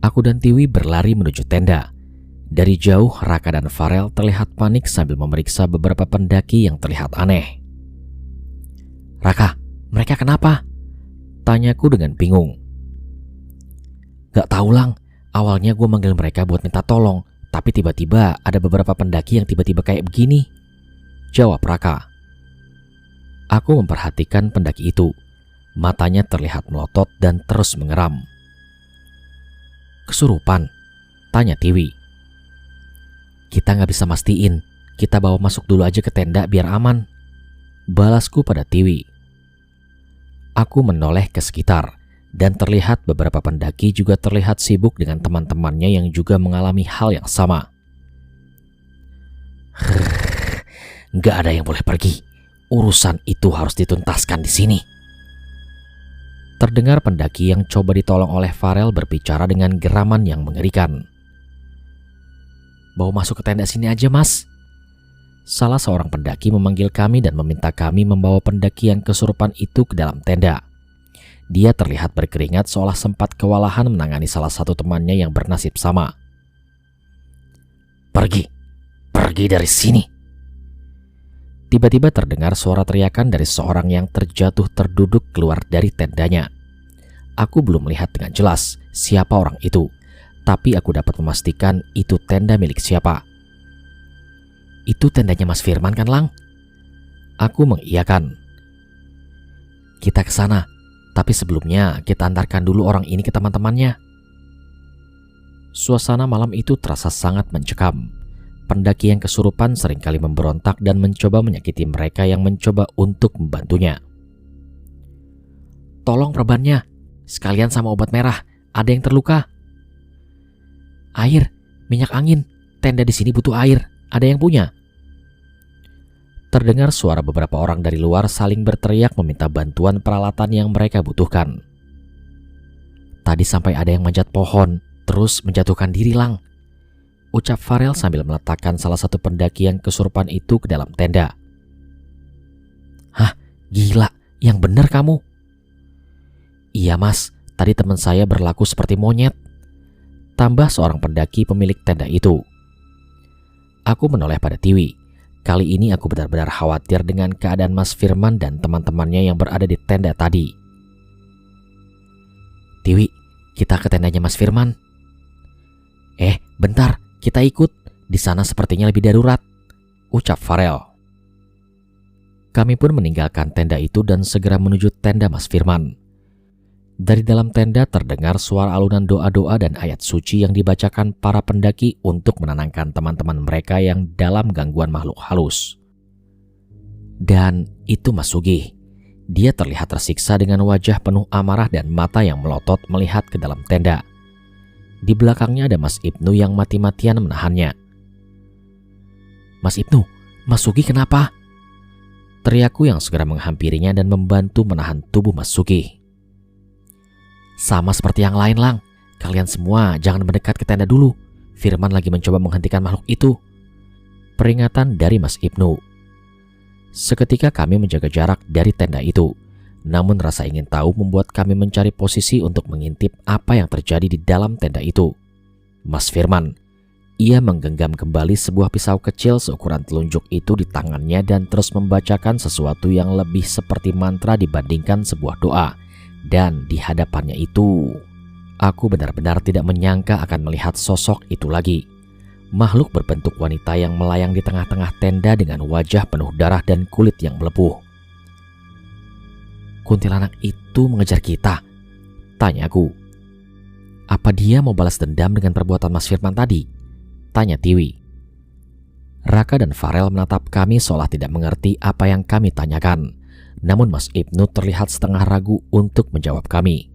Aku dan Tiwi berlari menuju tenda. Dari jauh, Raka dan Farel terlihat panik sambil memeriksa beberapa pendaki yang terlihat aneh. "Raka, mereka kenapa?" tanyaku dengan bingung. "Gak tahu Lang, awalnya gue manggil mereka buat minta tolong, tapi tiba-tiba ada beberapa pendaki yang tiba-tiba kayak begini," jawab Raka. Aku memperhatikan pendaki itu. Matanya terlihat melotot dan terus mengeram. "Kesurupan?" tanya Tiwi. "Kita gak bisa mastiin, kita bawa masuk dulu aja ke tenda biar aman," balasku pada Tiwi. Aku menoleh ke sekitar dan terlihat beberapa pendaki juga terlihat sibuk dengan teman-temannya yang juga mengalami hal yang sama. "Gak ada yang boleh pergi. Urusan itu harus dituntaskan di sini." Terdengar pendaki yang coba ditolong oleh Farel berbicara dengan geraman yang mengerikan. "Bawa masuk ke tenda sini aja, Mas." Salah seorang pendaki memanggil kami dan meminta kami membawa pendaki yang kesurupan itu ke dalam tenda. Dia terlihat berkeringat seolah sempat kewalahan menangani salah satu temannya yang bernasib sama. Pergi dari sini." Tiba-tiba terdengar suara teriakan dari seorang yang terjatuh terduduk keluar dari tendanya. Aku belum melihat dengan jelas siapa orang itu, tapi aku dapat memastikan itu tenda milik siapa. "Itu tendanya Mas Firman kan, Lang?" Aku mengiyakan. "Kita ke sana, tapi sebelumnya kita antarkan dulu orang ini ke teman-temannya." Suasana malam itu terasa sangat mencekam. Pendaki yang kesurupan seringkali memberontak dan mencoba menyakiti mereka yang mencoba untuk membantunya. "Tolong perbannya, sekalian sama obat merah, ada yang terluka." "Air, minyak angin, tenda di sini butuh air, ada yang punya?" Terdengar suara beberapa orang dari luar saling berteriak meminta bantuan peralatan yang mereka butuhkan. "Tadi sampai ada yang manjat pohon, terus menjatuhkan diri, Lang," ucap Farel sambil meletakkan salah satu pendaki yang kesurupan itu ke dalam tenda. "Hah, gila, yang bener kamu?" "Iya Mas, tadi teman saya berlaku seperti monyet," tambah seorang pendaki pemilik tenda itu. Aku menoleh pada Tiwi. Kali ini aku benar-benar khawatir dengan keadaan Mas Firman dan teman-temannya yang berada di tenda tadi. "Tiwi, kita ke tendanya Mas Firman." Bentar, kita ikut. Di sana sepertinya lebih darurat," ucap Farel. Kami pun meninggalkan tenda itu dan segera menuju tenda Mas Firman. Dari dalam tenda terdengar suara alunan doa-doa dan ayat suci yang dibacakan para pendaki untuk menenangkan teman-teman mereka yang dalam gangguan makhluk halus. Dan itu Mas Sugih. Dia terlihat tersiksa dengan wajah penuh amarah dan mata yang melotot melihat ke dalam tenda. Di belakangnya ada Mas Ibnu yang mati-matian menahannya. "Mas Ibnu, Mas Sugih kenapa?" teriakku yang segera menghampirinya dan membantu menahan tubuh Mas Sugih. "Sama seperti yang lain, Lang. Kalian semua jangan mendekat ke tenda dulu. Firman lagi mencoba menghentikan makhluk itu," peringatan dari Mas Ibnu. Seketika kami menjaga jarak dari tenda itu. Namun rasa ingin tahu membuat kami mencari posisi untuk mengintip apa yang terjadi di dalam tenda itu. Mas Firman, ia menggenggam kembali sebuah pisau kecil seukuran telunjuk itu di tangannya dan terus membacakan sesuatu yang lebih seperti mantra dibandingkan sebuah doa. Dan di hadapannya itu, aku benar-benar tidak menyangka akan melihat sosok itu lagi. Makhluk berbentuk wanita yang melayang di tengah-tengah tenda dengan wajah penuh darah dan kulit yang melepuh. "Kuntilanak itu mengejar kita?" tanyaku. "Apa dia mau balas dendam dengan perbuatan Mas Firman tadi?" tanya Tiwi. Raka dan Farel menatap kami seolah tidak mengerti apa yang kami tanyakan. Namun Mas Ibnu terlihat setengah ragu untuk menjawab kami.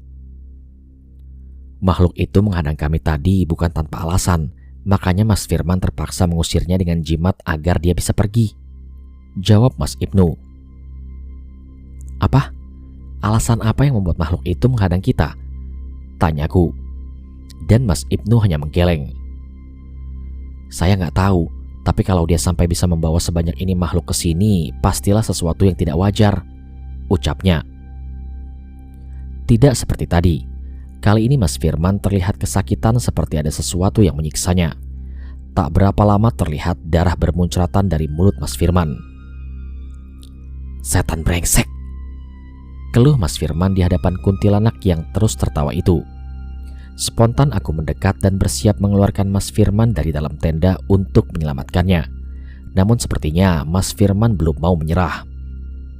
"Makhluk itu menghadang kami tadi bukan tanpa alasan. Makanya Mas Firman terpaksa mengusirnya dengan jimat agar dia bisa pergi," jawab Mas Ibnu. "Apa? Alasan apa yang membuat makhluk itu menghadang kita?" tanyaku. Dan Mas Ibnu hanya menggeleng. "Saya nggak tahu, tapi kalau dia sampai bisa membawa sebanyak ini makhluk ke sini, pastilah sesuatu yang tidak wajar," ucapnya. Tidak seperti tadi. Kali ini Mas Firman terlihat kesakitan seperti ada sesuatu yang menyiksanya. Tak berapa lama terlihat darah bermuncratan dari mulut Mas Firman. "Setan brengsek!" keluh Mas Firman di hadapan kuntilanak yang terus tertawa itu. Spontan aku mendekat dan bersiap mengeluarkan Mas Firman dari dalam tenda untuk menyelamatkannya. Namun sepertinya Mas Firman belum mau menyerah.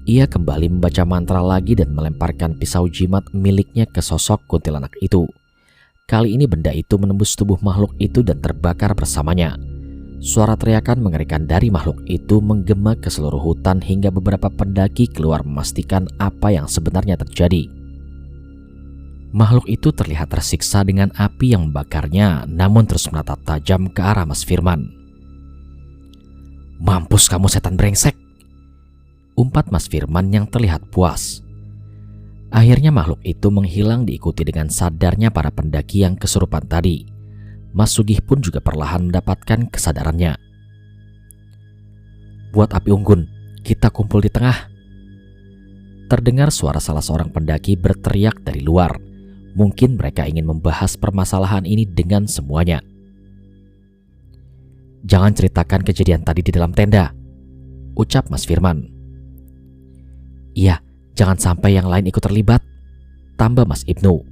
Ia kembali membaca mantra lagi dan melemparkan pisau jimat miliknya ke sosok kuntilanak itu. Kali ini benda itu menembus tubuh makhluk itu dan terbakar bersamanya. Suara teriakan mengerikan dari makhluk itu menggema ke seluruh hutan hingga beberapa pendaki keluar memastikan apa yang sebenarnya terjadi. Makhluk itu terlihat tersiksa dengan api yang membakarnya, namun terus menatap tajam ke arah Mas Firman. "Mampus kamu setan brengsek!" umpat Mas Firman yang terlihat puas. Akhirnya makhluk itu menghilang diikuti dengan sadarnya para pendaki yang kesurupan tadi. Mas Sugih pun juga perlahan mendapatkan kesadarannya. "Buat api unggun, kita kumpul di tengah." Terdengar suara salah seorang pendaki berteriak dari luar. Mungkin mereka ingin membahas permasalahan ini dengan semuanya. "Jangan ceritakan kejadian tadi di dalam tenda," ucap Mas Firman. "Iya, jangan sampai yang lain ikut terlibat," tambah Mas Ibnu.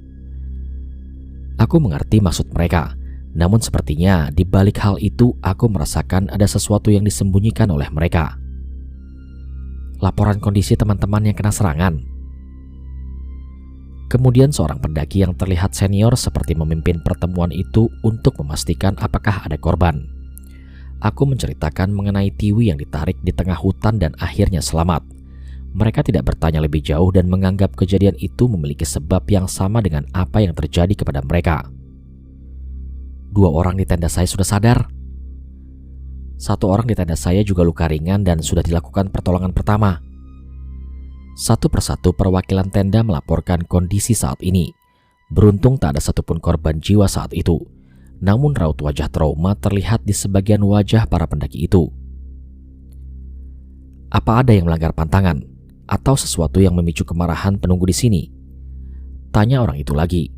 Aku mengerti maksud mereka, namun sepertinya di balik hal itu aku merasakan ada sesuatu yang disembunyikan oleh mereka. "Laporan kondisi teman-teman yang kena serangan." Kemudian seorang pendaki yang terlihat senior seperti memimpin pertemuan itu untuk memastikan apakah ada korban. Aku menceritakan mengenai Tiwi yang ditarik di tengah hutan dan akhirnya selamat. Mereka tidak bertanya lebih jauh dan menganggap kejadian itu memiliki sebab yang sama dengan apa yang terjadi kepada mereka. 2 orang di tenda saya sudah sadar. 1 orang di tenda saya juga luka ringan dan sudah dilakukan pertolongan pertama. Satu persatu perwakilan tenda melaporkan kondisi saat ini. Beruntung tak ada satupun korban jiwa saat itu. Namun raut wajah trauma terlihat di sebagian wajah para pendaki itu. "Apa ada yang melanggar pantangan? Atau sesuatu yang memicu kemarahan penunggu di sini?" tanya orang itu lagi.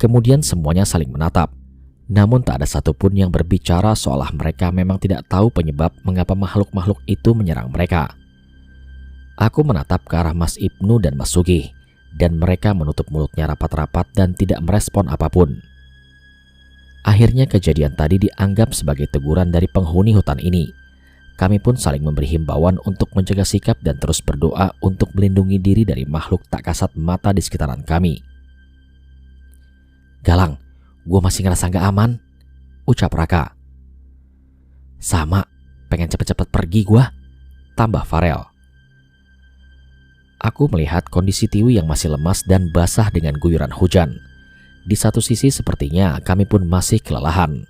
Kemudian semuanya saling menatap. Namun tak ada satupun yang berbicara seolah mereka memang tidak tahu penyebab mengapa makhluk-makhluk itu menyerang mereka. Aku menatap ke arah Mas Ibnu dan Mas Sugih, dan mereka menutup mulutnya rapat-rapat dan tidak merespon apapun. Akhirnya kejadian tadi dianggap sebagai teguran dari penghuni hutan ini. Kami pun saling memberi himbauan untuk menjaga sikap dan terus berdoa untuk melindungi diri dari makhluk tak kasat mata di sekitaran kami. "Galang, gue masih ngerasa gak aman," ucap Raka. "Sama, pengen cepet-cepet pergi gue," tambah Farel. Aku melihat kondisi Tiwi yang masih lemas dan basah dengan guyuran hujan. Di satu sisi sepertinya kami pun masih kelelahan.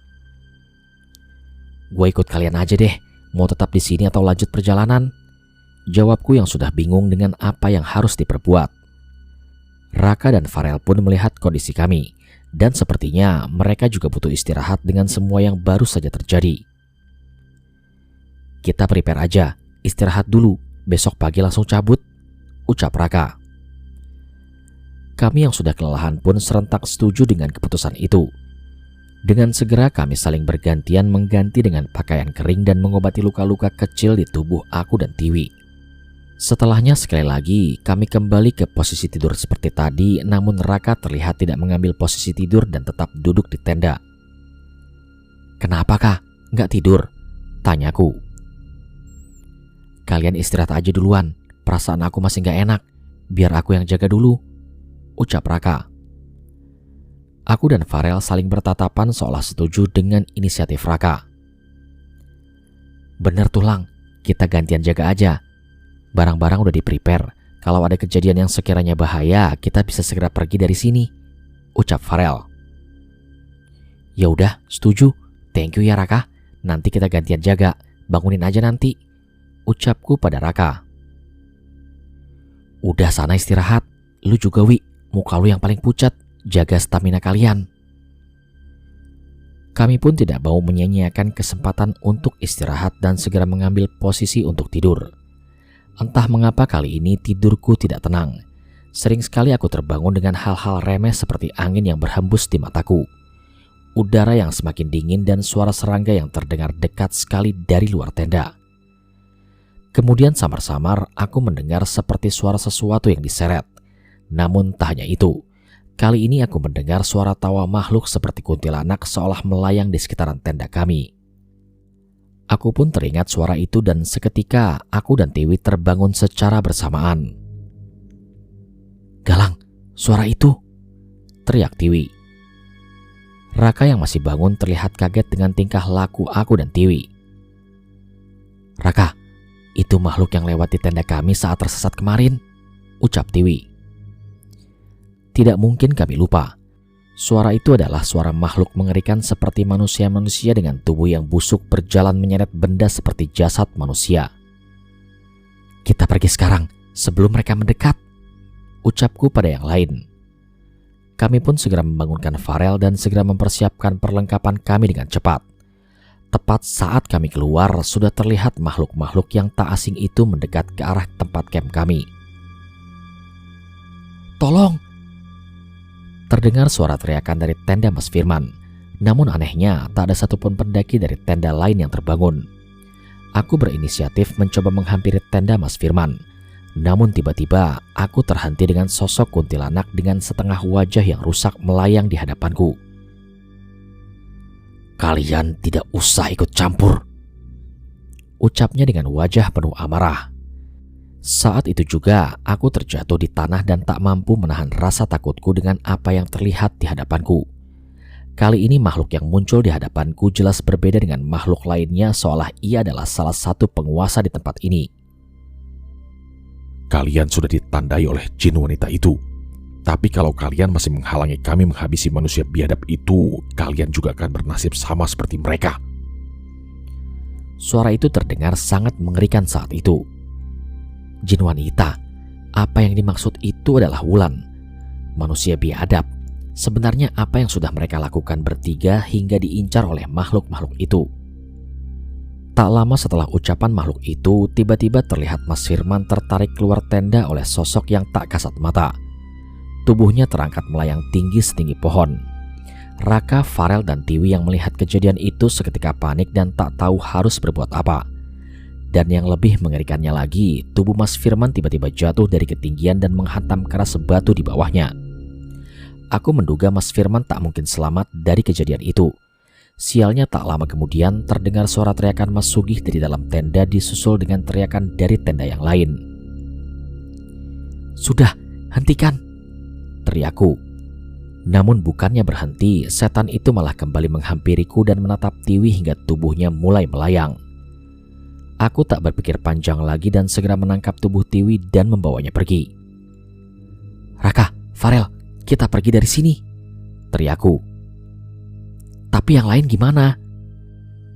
"Gue ikut kalian aja deh, mau tetap di sini atau lanjut perjalanan?" jawabku yang sudah bingung dengan apa yang harus diperbuat. Raka dan Farel pun melihat kondisi kami, dan sepertinya mereka juga butuh istirahat dengan semua yang baru saja terjadi. "Kita prepare aja, istirahat dulu, besok pagi langsung cabut," ucap Raka. Kami yang sudah kelelahan pun serentak setuju dengan keputusan itu. Dengan segera kami saling bergantian mengganti dengan pakaian kering dan mengobati luka-luka kecil di tubuh aku dan Tiwi. Setelahnya sekali lagi kami kembali ke posisi tidur seperti tadi, namun Raka terlihat tidak mengambil posisi tidur dan tetap duduk di tenda. "Kenapa kah? Nggak tidur?" tanyaku. "Kalian istirahat aja duluan, perasaan aku masih nggak enak, biar aku yang jaga dulu," ucap Raka. Aku dan Farel saling bertatapan seolah setuju dengan inisiatif Raka. "Bener tuh Lang, kita gantian jaga aja. Barang-barang udah di-prepare. Kalau ada kejadian yang sekiranya bahaya, kita bisa segera pergi dari sini," ucap Farel. "Ya udah, setuju. Thank you ya Raka. Nanti kita gantian jaga. Bangunin aja nanti," ucapku pada Raka. "Udah sana istirahat. Lu juga Wi, muka lu yang paling pucat. Jaga stamina kalian." Kami pun tidak mau menyia-nyiakan kesempatan untuk istirahat dan segera mengambil posisi untuk tidur. Entah mengapa kali ini tidurku tidak tenang. Sering sekali aku terbangun dengan hal-hal remeh seperti angin yang berhembus di mataku, udara yang semakin dingin, dan suara serangga yang terdengar dekat sekali dari luar tenda. Kemudian samar-samar aku mendengar seperti suara sesuatu yang diseret. Namun tak hanya itu, kali ini aku mendengar suara tawa makhluk seperti kuntilanak seolah melayang di sekitaran tenda kami. Aku pun teringat suara itu dan seketika aku dan Tiwi terbangun secara bersamaan. "Galang, suara itu!" teriak Tiwi. Raka yang masih bangun terlihat kaget dengan tingkah laku aku dan Tiwi. "Raka, itu makhluk yang lewat di tenda kami saat tersesat kemarin," ucap Tiwi. Tidak mungkin kami lupa. Suara itu adalah suara makhluk mengerikan seperti manusia-manusia dengan tubuh yang busuk berjalan menyeret benda seperti jasad manusia. "Kita pergi sekarang sebelum mereka mendekat," ucapku pada yang lain. Kami pun segera membangunkan Farel dan segera mempersiapkan perlengkapan kami dengan cepat. Tepat saat kami keluar, sudah terlihat makhluk-makhluk yang tak asing itu mendekat ke arah tempat camp kami. "Tolong!" Terdengar suara teriakan dari tenda Mas Firman. Namun anehnya, tak ada satupun pendaki dari tenda lain yang terbangun. Aku berinisiatif mencoba menghampiri tenda Mas Firman. Namun tiba-tiba aku terhenti dengan sosok kuntilanak dengan setengah wajah yang rusak melayang di hadapanku. "Kalian tidak usah ikut campur," ucapnya dengan wajah penuh amarah. Saat itu juga aku terjatuh di tanah dan tak mampu menahan rasa takutku dengan apa yang terlihat di hadapanku. Kali ini makhluk yang muncul di hadapanku jelas berbeda dengan makhluk lainnya, seolah ia adalah salah satu penguasa di tempat ini. "Kalian sudah ditandai oleh jin wanita itu. Tapi kalau kalian masih menghalangi kami menghabisi manusia biadab itu, kalian juga akan bernasib sama seperti mereka." Suara itu terdengar sangat mengerikan saat itu. Jin wanita? Apa yang dimaksud itu adalah Wulan, manusia biadab. Sebenarnya apa yang sudah mereka lakukan bertiga hingga diincar oleh makhluk-makhluk itu? Tak lama setelah ucapan makhluk itu, tiba-tiba terlihat Mas Firman tertarik keluar tenda oleh sosok yang tak kasat mata. Tubuhnya terangkat melayang tinggi setinggi pohon. Raka, Farel, dan Tiwi yang melihat kejadian itu seketika panik dan tak tahu harus berbuat apa. Dan yang lebih mengerikannya lagi, tubuh Mas Firman tiba-tiba jatuh dari ketinggian dan menghantam keras batu di bawahnya. Aku menduga Mas Firman tak mungkin selamat dari kejadian itu. Sialnya tak lama kemudian terdengar suara teriakan Mas Sugih dari dalam tenda disusul dengan teriakan dari tenda yang lain. "Sudah, hentikan!" teriakku. Namun bukannya berhenti, setan itu malah kembali menghampiriku dan menatap Tiwi hingga tubuhnya mulai melayang. Aku tak berpikir panjang lagi dan segera menangkap tubuh Tiwi dan membawanya pergi. "Raka, Farel, kita pergi dari sini," teriakku. "Tapi yang lain gimana?"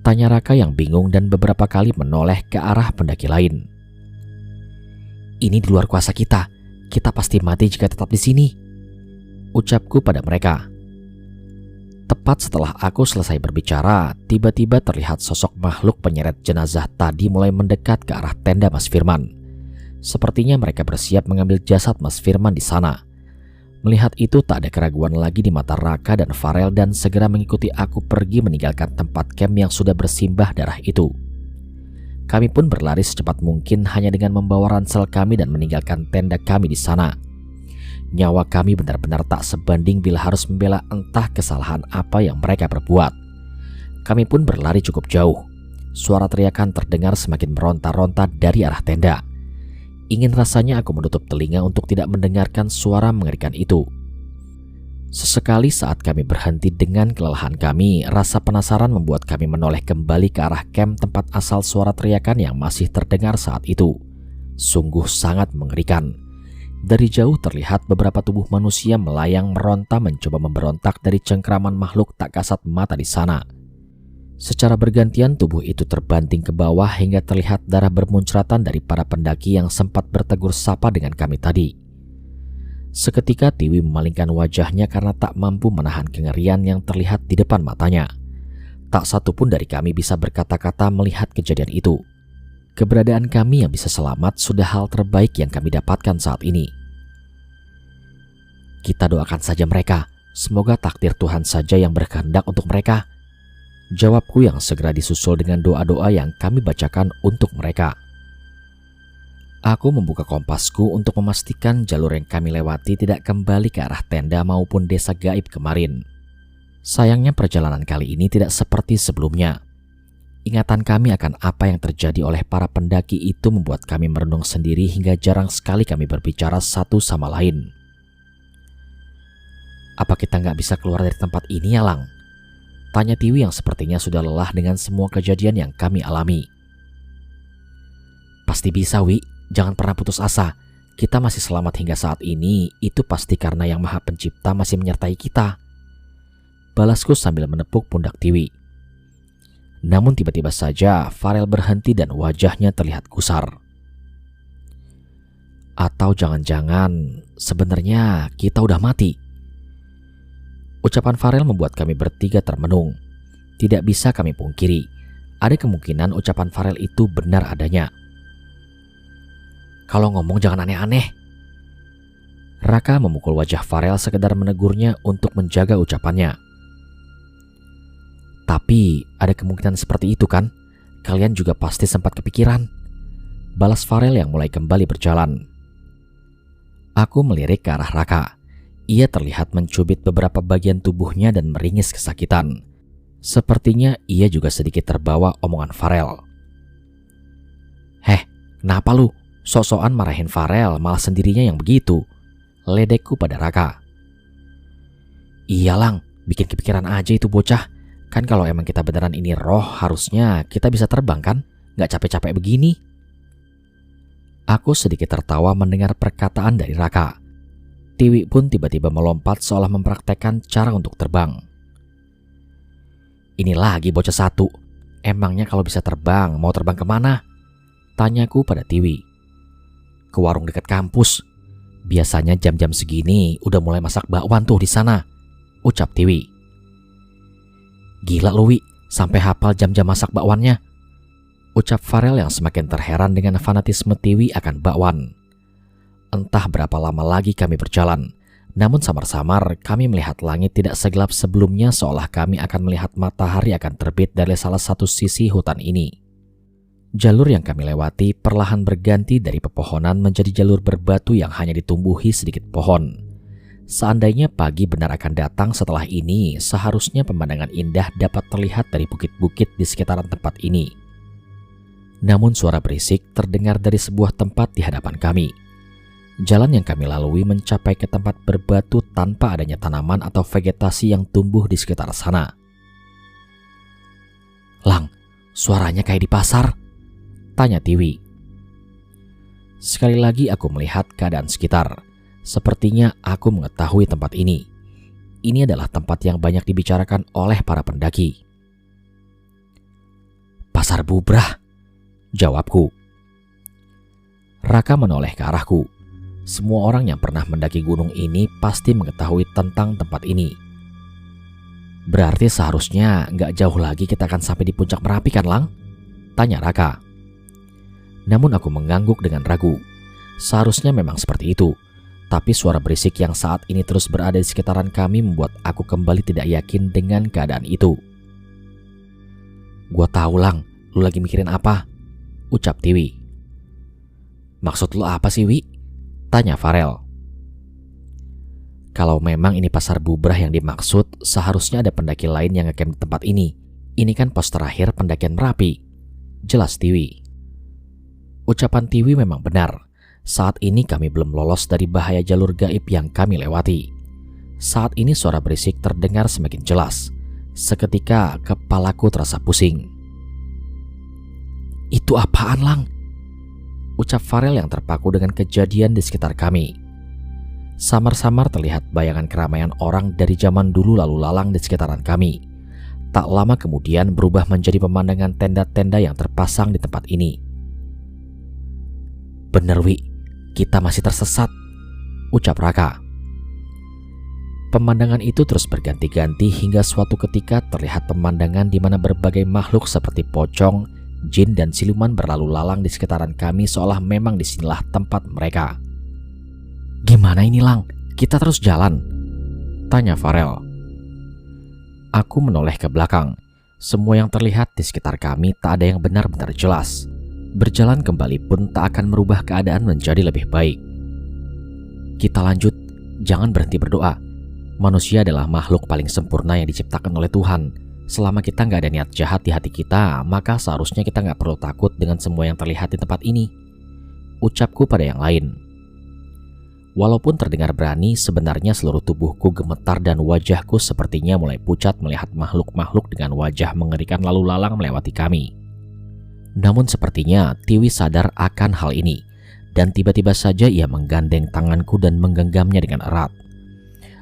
tanya Raka yang bingung dan beberapa kali menoleh ke arah pendaki lain. "Ini di luar kuasa kita. Kita pasti mati jika tetap di sini," ucapku pada mereka. Tepat setelah aku selesai berbicara, tiba-tiba terlihat sosok makhluk penyeret jenazah tadi mulai mendekat ke arah tenda Mas Firman. Sepertinya mereka bersiap mengambil jasad Mas Firman di sana. Melihat itu tak ada keraguan lagi di mata Raka dan Farel dan segera mengikuti aku pergi meninggalkan tempat camp yang sudah bersimbah darah itu. Kami pun berlari secepat mungkin hanya dengan membawa ransel kami dan meninggalkan tenda kami di sana. Nyawa kami benar-benar tak sebanding bila harus membela entah kesalahan apa yang mereka perbuat. Kami pun berlari cukup jauh. Suara teriakan terdengar semakin meronta-ronta dari arah tenda. Ingin rasanya aku menutup telinga untuk tidak mendengarkan suara mengerikan itu. Sesekali saat kami berhenti dengan kelelahan kami, rasa penasaran membuat kami menoleh kembali ke arah camp tempat asal suara teriakan yang masih terdengar saat itu. Sungguh sangat mengerikan. Dari jauh terlihat beberapa tubuh manusia melayang meronta mencoba memberontak dari cengkraman makhluk tak kasat mata di sana. Secara bergantian tubuh itu terbanting ke bawah hingga terlihat darah bermuncratan dari para pendaki yang sempat bertegur sapa dengan kami tadi. Seketika Tiwi memalingkan wajahnya karena tak mampu menahan kengerian yang terlihat di depan matanya. Tak satu pun dari kami bisa berkata-kata melihat kejadian itu. Keberadaan kami yang bisa selamat sudah hal terbaik yang kami dapatkan saat ini. Kita doakan saja mereka. Semoga takdir Tuhan saja yang berkehendak untuk mereka. Jawabku yang segera disusul dengan doa-doa yang kami bacakan untuk mereka. Aku membuka kompasku untuk memastikan jalur yang kami lewati tidak kembali ke arah tenda maupun desa gaib kemarin. Sayangnya perjalanan kali ini tidak seperti sebelumnya. Ingatan kami akan apa yang terjadi oleh para pendaki itu membuat kami merenung sendiri hingga jarang sekali kami berbicara satu sama lain. Apa kita nggak bisa keluar dari tempat ini ya, Lang? Tanya Tiwi yang sepertinya sudah lelah dengan semua kejadian yang kami alami. Pasti bisa, Wi. Jangan pernah putus asa. Kita masih selamat hingga saat ini, itu pasti karena Yang Maha Pencipta masih menyertai kita. Balasku sambil menepuk pundak Tiwi. Namun tiba-tiba saja Farel berhenti dan wajahnya terlihat gusar. Atau jangan-jangan sebenarnya kita udah mati? Ucapan Farel membuat kami bertiga termenung. Tidak bisa kami pungkiri, ada kemungkinan ucapan Farel itu benar adanya. Kalau ngomong jangan aneh-aneh. Raka memukul wajah Farel sekedar menegurnya untuk menjaga ucapannya. Tapi ada kemungkinan seperti itu kan? Kalian juga pasti sempat kepikiran. Balas Farel yang mulai kembali berjalan. Aku melirik ke arah Raka. Ia terlihat mencubit beberapa bagian tubuhnya dan meringis kesakitan. Sepertinya ia juga sedikit terbawa omongan Farel. Heh, kenapa lu? Sok-sokan marahin Farel, malah sendirinya yang begitu. Ledekku pada Raka. Iya, Lang, bikin kepikiran aja itu bocah. Kan kalau emang kita beneran ini roh, harusnya kita bisa terbang kan? Gak capek-capek begini. Aku sedikit tertawa mendengar perkataan dari Raka. Tiwi pun tiba-tiba melompat seolah mempraktekkan cara untuk terbang. Ini lagi bocah satu. Emangnya kalau bisa terbang, mau terbang kemana? Tanyaku pada Tiwi. Ke warung dekat kampus. Biasanya jam-jam segini udah mulai masak bakwan tuh di sana, ucap Tiwi. Gila lu, Wi, sampai hafal jam-jam masak bakwannya, ucap Farel yang semakin terheran dengan fanatisme Tiwi akan bakwan. Entah berapa lama lagi kami berjalan, namun samar-samar kami melihat langit tidak segelap sebelumnya seolah kami akan melihat matahari akan terbit dari salah satu sisi hutan ini. Jalur yang kami lewati perlahan berganti dari pepohonan menjadi jalur berbatu yang hanya ditumbuhi sedikit pohon. Seandainya pagi benar akan datang setelah ini, seharusnya pemandangan indah dapat terlihat dari bukit-bukit di sekitaran tempat ini. Namun suara berisik terdengar dari sebuah tempat di hadapan kami. Jalan yang kami lalui mencapai ke tempat berbatu tanpa adanya tanaman atau vegetasi yang tumbuh di sekitar sana. Lang, suaranya kayak di pasar, tanya Tiwi. Sekali lagi aku melihat keadaan sekitar. Sepertinya aku mengetahui tempat ini. Ini adalah tempat yang banyak dibicarakan oleh para pendaki. Pasar Bubrah, jawabku. Raka menoleh ke arahku. Semua orang yang pernah mendaki gunung ini pasti mengetahui tentang tempat ini. Berarti seharusnya nggak jauh lagi kita akan sampai di puncak Merapi kan, Lang? Tanya Raka. Namun aku mengangguk dengan ragu. Seharusnya memang seperti itu. Tapi suara berisik yang saat ini terus berada di sekitaran kami membuat aku kembali tidak yakin dengan keadaan itu. Gua tahu, Lang, lu lagi mikirin apa? Ucap Tiwi. Maksud lu apa sih, Wi? Tanya Farel. Kalau memang ini pasar Bubrah yang dimaksud, seharusnya ada pendaki lain yang ngecamp di tempat ini. Ini kan pos terakhir pendakian Merapi, jelas Tiwi. Ucapan Tiwi memang benar. Saat ini kami belum lolos dari bahaya jalur gaib yang kami lewati. Saat ini suara berisik terdengar semakin jelas. Seketika kepalaku terasa pusing. Itu apaan, Lang? Ucap Farel yang terpaku dengan kejadian di sekitar kami. Samar-samar terlihat bayangan keramaian orang dari zaman dulu lalu lalang di sekitaran kami. Tak lama kemudian berubah menjadi pemandangan tenda-tenda yang terpasang di tempat ini. Bener, Wi, kita masih tersesat, ucap Raka. Pemandangan itu terus berganti-ganti hingga suatu ketika terlihat pemandangan di mana berbagai makhluk seperti pocong, jin dan siluman berlalu lalang di sekitaran kami seolah memang disinilah tempat mereka. Gimana ini, Lang? Kita terus jalan? Tanya Farel. Aku menoleh ke belakang. Semua yang terlihat di sekitar kami tak ada yang benar-benar jelas. Berjalan kembali pun tak akan merubah keadaan menjadi lebih baik. Kita lanjut, jangan berhenti berdoa. Manusia adalah makhluk paling sempurna yang diciptakan oleh Tuhan. Selama kita nggak ada niat jahat di hati kita, maka seharusnya kita nggak perlu takut dengan semua yang terlihat di tempat ini. Ucapku pada yang lain. Walaupun terdengar berani, sebenarnya seluruh tubuhku gemetar dan wajahku sepertinya mulai pucat melihat makhluk-makhluk dengan wajah mengerikan lalu lalang melewati kami. Namun sepertinya Tiwi sadar akan hal ini, dan tiba-tiba saja ia menggandeng tanganku dan menggenggamnya dengan erat.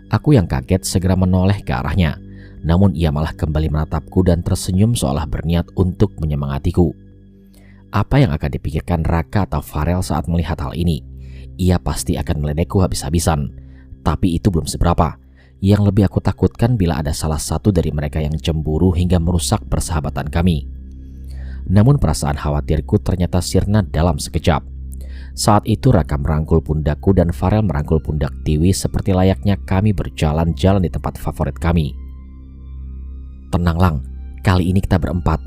Aku yang kaget segera menoleh ke arahnya, namun ia malah kembali menatapku dan tersenyum seolah berniat untuk menyemangatiku. Apa yang akan dipikirkan Raka atau Farel saat melihat hal ini? Ia pasti akan meledekku habis-habisan. Tapi itu belum seberapa. Yang lebih aku takutkan bila ada salah satu dari mereka yang cemburu hingga merusak persahabatan kami. Namun perasaan khawatirku ternyata sirna dalam sekejap. Saat itu Raka merangkul pundakku dan Farel merangkul pundak Tiwi seperti layaknya kami berjalan-jalan di tempat favorit kami. Tenang Lang, kali ini kita berempat.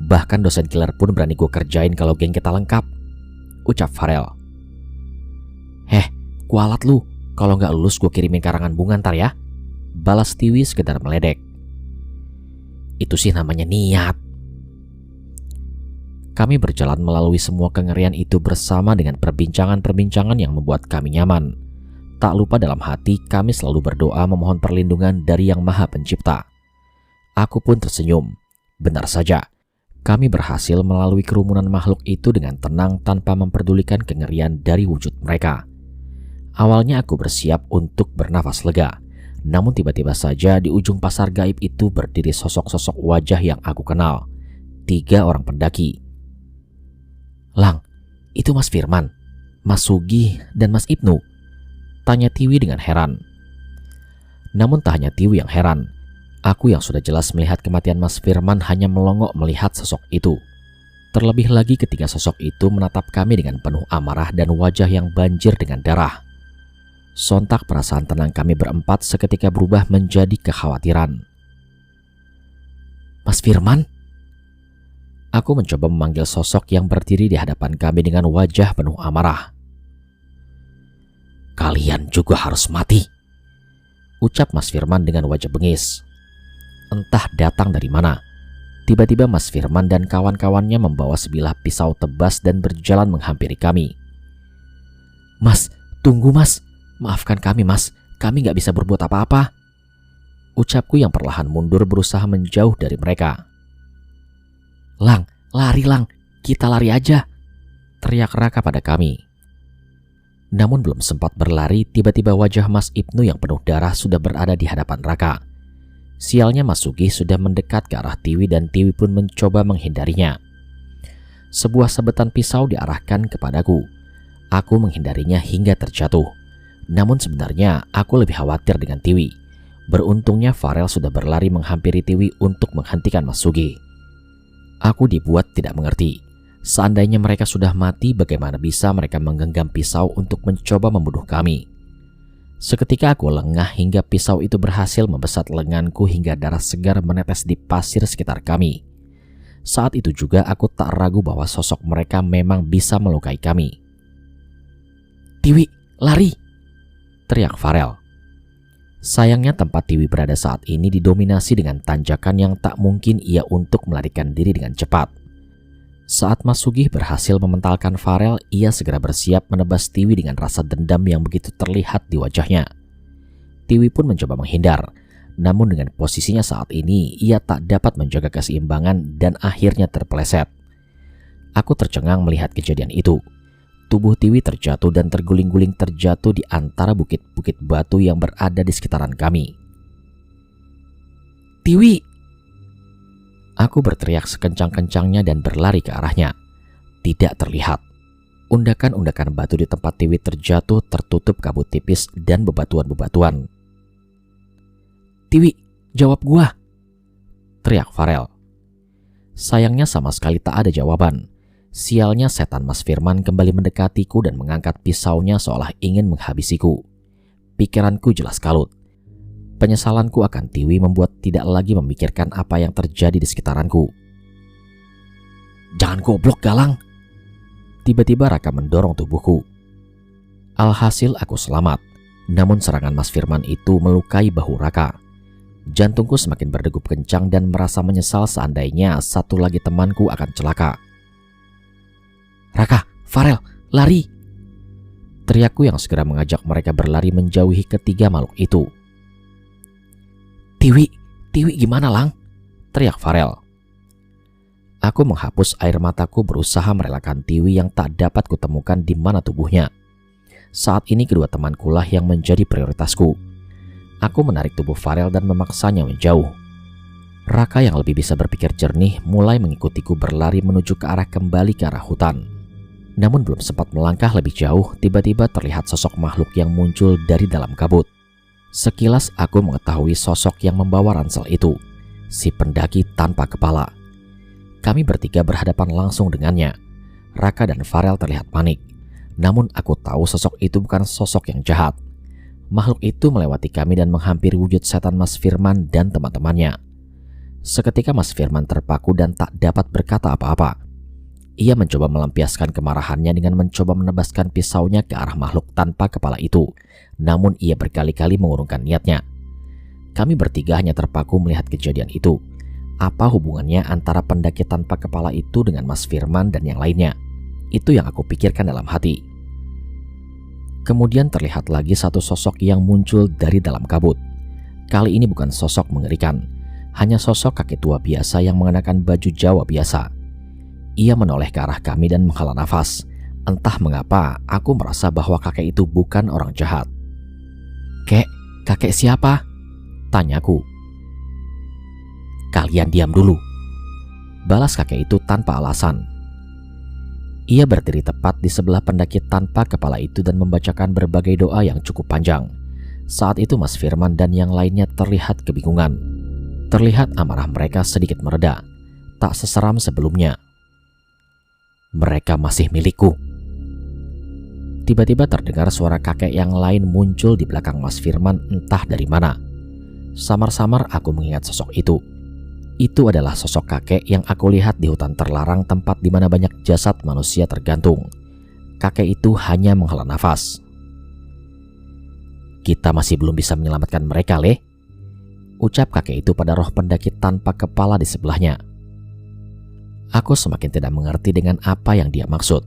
Bahkan dosen killer pun berani gue kerjain kalau geng kita lengkap, ucap Farel. Kualat lu, kalau nggak lulus gue kirimin karangan bunga ntar ya, balas Tiwi sekedar meledek. Itu sih namanya niat. Kami berjalan melalui semua kengerian itu bersama dengan perbincangan-perbincangan yang membuat kami nyaman. Tak lupa dalam hati kami selalu berdoa memohon perlindungan dari Yang Maha Pencipta. Aku pun tersenyum. Benar saja, kami berhasil melalui kerumunan makhluk itu dengan tenang tanpa memperdulikan kengerian dari wujud mereka. Awalnya aku bersiap untuk bernafas lega, namun tiba-tiba saja di ujung pasar gaib itu berdiri sosok-sosok wajah yang aku kenal. 3 orang pendaki. Lang, itu Mas Firman, Mas Sugi, dan Mas Ibnu, tanya Tiwi dengan heran. Namun tak hanya Tiwi yang heran. Aku yang sudah jelas melihat kematian Mas Firman hanya melongok melihat sosok itu. Terlebih lagi ketika sosok itu menatap kami dengan penuh amarah dan wajah yang banjir dengan darah. Sontak perasaan tenang kami berempat seketika berubah menjadi kekhawatiran. Mas Firman? Aku mencoba memanggil sosok yang berdiri di hadapan kami dengan wajah penuh amarah. Kalian juga harus mati, ucap Mas Firman dengan wajah bengis. Entah datang dari mana, tiba-tiba Mas Firman dan kawan-kawannya membawa sebilah pisau tebas dan berjalan menghampiri kami. Mas, tunggu Mas. Maafkan kami Mas, kami gak bisa berbuat apa-apa, ucapku yang perlahan mundur berusaha menjauh dari mereka. Lang, lari Lang, kita lari aja, teriak Raka pada kami. Namun belum sempat berlari, tiba-tiba wajah Mas Ibnu yang penuh darah sudah berada di hadapan Raka. Sialnya Mas Sugi sudah mendekat ke arah Tiwi dan Tiwi pun mencoba menghindarinya. Sebuah sabetan pisau diarahkan kepadaku. Aku menghindarinya hingga terjatuh. Namun sebenarnya aku lebih khawatir dengan Tiwi. Beruntungnya Farel sudah berlari menghampiri Tiwi untuk menghentikan Mas Sugi. Aku dibuat tidak mengerti. Seandainya mereka sudah mati, bagaimana bisa mereka menggenggam pisau untuk mencoba membunuh kami? Seketika aku lengah hingga pisau itu berhasil membesat lenganku hingga darah segar menetes di pasir sekitar kami. Saat itu juga aku tak ragu bahwa sosok mereka memang bisa melukai kami. Tiwi, lari! Teriak Farel. Sayangnya tempat Tiwi berada saat ini didominasi dengan tanjakan yang tak mungkin ia untuk melarikan diri dengan cepat. Saat Mas Sugih berhasil mementalkan Farel, ia segera bersiap menebas Tiwi dengan rasa dendam yang begitu terlihat di wajahnya. Tiwi pun mencoba menghindar, namun dengan posisinya saat ini ia tak dapat menjaga keseimbangan dan akhirnya terpeleset. Aku tercengang melihat kejadian itu. Tubuh Tiwi terjatuh dan terguling-guling terjatuh di antara bukit-bukit batu yang berada di sekitaran kami. Tiwi! Aku berteriak sekencang-kencangnya dan berlari ke arahnya. Tidak terlihat. Undakan-undakan batu di tempat Tiwi terjatuh tertutup kabut tipis dan bebatuan-bebatuan. Tiwi, jawab gua! Teriak Farel. Sayangnya sama sekali tak ada jawaban. Sialnya setan Mas Firman kembali mendekatiku dan mengangkat pisaunya seolah ingin menghabisiku. pikiranku jelas kalut. Penyesalanku akan Tiwi membuat tidak lagi memikirkan apa yang terjadi di sekitaranku. "Jangan goblok, Galang!" Tiba-tiba Raka mendorong tubuhku. Alhasil aku selamat, namun serangan Mas Firman itu melukai bahu Raka. Jantungku semakin berdegup kencang dan merasa menyesal seandainya satu lagi temanku akan celaka. "Raka, Farel, lari!" Teriakku yang segera mengajak mereka berlari menjauhi ketiga makhluk itu. Tiwi gimana, Lang?" teriak Farel. Aku menghapus air mataku berusaha merelakan Tiwi yang tak dapat kutemukan di mana tubuhnya. Saat ini kedua temanku lah yang menjadi prioritasku. Aku menarik tubuh Farel dan memaksanya menjauh. Raka yang lebih bisa berpikir jernih mulai mengikutiku berlari menuju ke arah hutan. Namun belum sempat melangkah lebih jauh, tiba-tiba terlihat sosok makhluk yang muncul dari dalam kabut. Sekilas aku mengetahui sosok yang membawa ransel itu, si pendaki tanpa kepala. Kami bertiga berhadapan langsung dengannya. Raka dan Farel terlihat panik. Namun aku tahu sosok itu bukan sosok yang jahat. Makhluk itu melewati kami dan menghampiri wujud setan Mas Firman dan teman-temannya. Seketika Mas Firman terpaku dan tak dapat berkata apa-apa. Ia mencoba melampiaskan kemarahannya dengan mencoba menebaskan pisaunya ke arah makhluk tanpa kepala itu. Namun ia berkali-kali mengurungkan niatnya. Kami bertiga hanya terpaku melihat kejadian itu. Apa hubungannya antara pendaki tanpa kepala itu dengan Mas Firman dan yang lainnya? Itu yang aku pikirkan dalam hati. Kemudian terlihat lagi satu sosok yang muncul dari dalam kabut. Kali ini bukan sosok mengerikan, hanya sosok kakek tua biasa yang mengenakan baju Jawa biasa. Ia menoleh ke arah kami dan menghela nafas. Entah mengapa aku merasa bahwa kakek itu bukan orang jahat. Kakek siapa?" tanyaku. "Kalian diam dulu," balas kakek itu tanpa alasan. Ia berdiri tepat di sebelah pendaki tanpa kepala itu dan membacakan berbagai doa yang cukup panjang. Saat itu Mas Firman dan yang lainnya terlihat kebingungan. Terlihat amarah mereka sedikit mereda, tak seseram sebelumnya. "Mereka masih milikku." Tiba-tiba terdengar suara kakek yang lain muncul di belakang Mas Firman entah dari mana. Samar-samar aku mengingat sosok itu. Itu adalah sosok kakek yang aku lihat di hutan terlarang, tempat di mana banyak jasad manusia tergantung. Kakek itu hanya menghela nafas. "Kita masih belum bisa menyelamatkan mereka, Le," ucap kakek itu pada roh pendaki tanpa kepala di sebelahnya. Aku semakin tidak mengerti dengan apa yang dia maksud.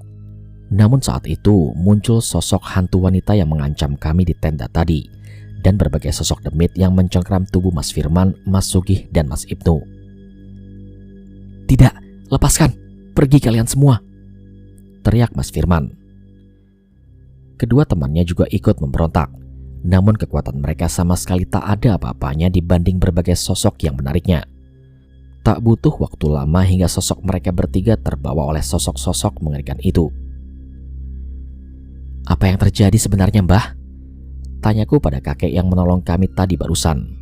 Namun saat itu muncul sosok hantu wanita yang mengancam kami di tenda tadi, dan berbagai sosok demit yang mencengkram tubuh Mas Firman, Mas Sugih, dan Mas Ibnu. "Tidak, lepaskan, pergi kalian semua," teriak Mas Firman. Kedua temannya juga ikut memberontak, namun kekuatan mereka sama sekali tak ada apa-apanya dibanding berbagai sosok yang menariknya. Tak butuh waktu lama hingga sosok mereka bertiga terbawa oleh sosok-sosok mengerikan itu. "Apa yang terjadi sebenarnya, Mbah?" tanyaku pada kakek yang menolong kami tadi barusan.